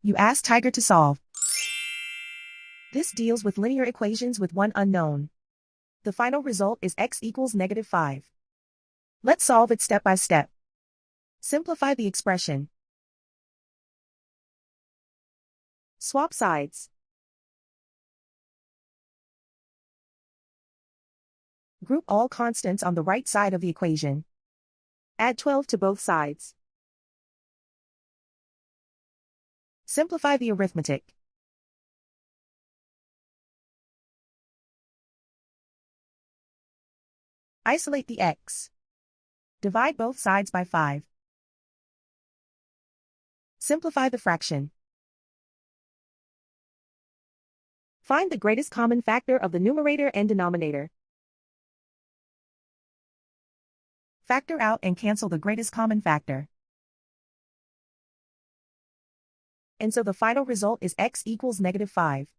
You ask Tiger to solve. This deals with linear equations with one unknown. The final result is x equals -5. Let's solve it step by step. Simplify the expression. Swap sides. Group all constants on the right side of the equation. Add 12 to both sides. Simplify the arithmetic. Isolate the x. Divide both sides by 5. Simplify the fraction. Find the greatest common factor of the numerator and denominator. Factor out and cancel the greatest common factor. And so the final result is x equals -5.